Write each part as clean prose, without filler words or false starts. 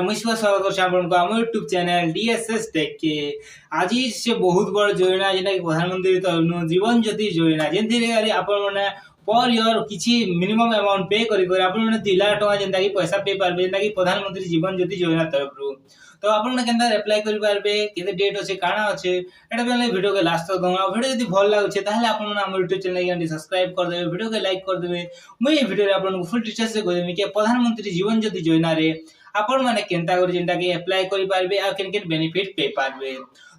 मुझ स्वागत करछि आपनको हमर यूट्यूब चैनल डीएसएस टेक के। आज से बहुत बड़ योजना जेना कि प्रधानमंत्री तरफ जीवन ज्योति योजना जेंथि रे आपण माने पर ईयर किछि मिनिमम अमाउंट पे करी आपण माने 2 लाख टका जेंता कि पैसा पे पारबे जेंता कि प्रधानमंत्री जीवन ज्योति योजना तरफ रु। तो आपण माने केनता अप्लाई करि पारबे केते डेट अछि काना अछि एटा बेले वीडियो के लास्ट तक दंगा वीडियो यदि भल लागुछे ताहले आपण माने हमर यूट्यूब चैनल के सब्सक्राइब कर देबे वीडियो के लाइक कर देबे। मुई ए वीडियो रे आपण को फुल डिटेल्स से कहदेमी कि प्रधानमंत्री जीवन ज्योति योजना रे आपण माने केनता करी जेंटा कि अप्लाई करि पारबे आ केन केन बेनिफिट पे पारबे।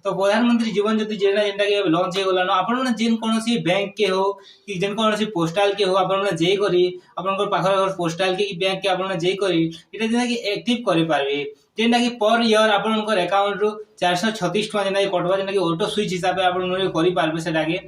तो प्रधानमंत्री जीवन ज्योति योजना जेंटा कि लॉन्च हे गलानो आपण माने जेन कोनोसी बैंक के हो कि जेन कोनोसी पोस्टल के हो आपण माने जेई करी आपनकर पाखर पोस्टल के बैंक के आपण माने जेई करी एटा जेना कि एक्टिव करि पारबे जेंटा कि पर ईयर आपनकर अकाउंट रु 436 टका जेना कि कटवा जेना कि ऑटो स्विच हिसाब से आपण माने करि पारबे सेटा के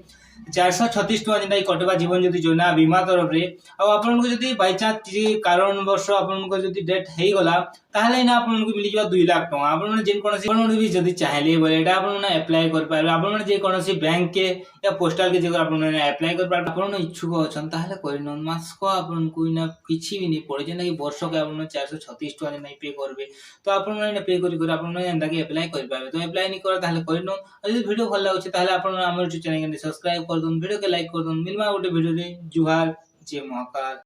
436 टका जेना कि कटवा जीवन ज्योति योजना बीमा तरफ रे। आ आपण को जदी बाय चांस किसी कारण वर्ष आपण को जदी डेथ हे गला ताहले ना आपण को मिली जवा 2 लाख टका आपण माने जेन कोनोसी आपण भी जदी चाहले बोले एटा आपण माने अप्लाई कर पारबे आपण माने जे कोनोसी बैंक के या पोस्टल के जगह आपण माने अप्लाई कर पारबे आपण इच्छुक अछन ताहले करिन मास को आपण को ना किछि भी नहीं पड़े जेना कि वर्ष के आपण 436 टका नहीं पे करबे तो आपण माने पे करी आपण माने एंदा के अप्लाई कर पारबे। तो अप्लाई नहीं कर ताहले करिन यदि वीडियो भल लागुछे ताहले आपण हमर चैनल के सब्सक्राइब कर दन वीडियो के लाइक कर दन मिलमा गोटे वीडियो रे जुहार जय महाकाल।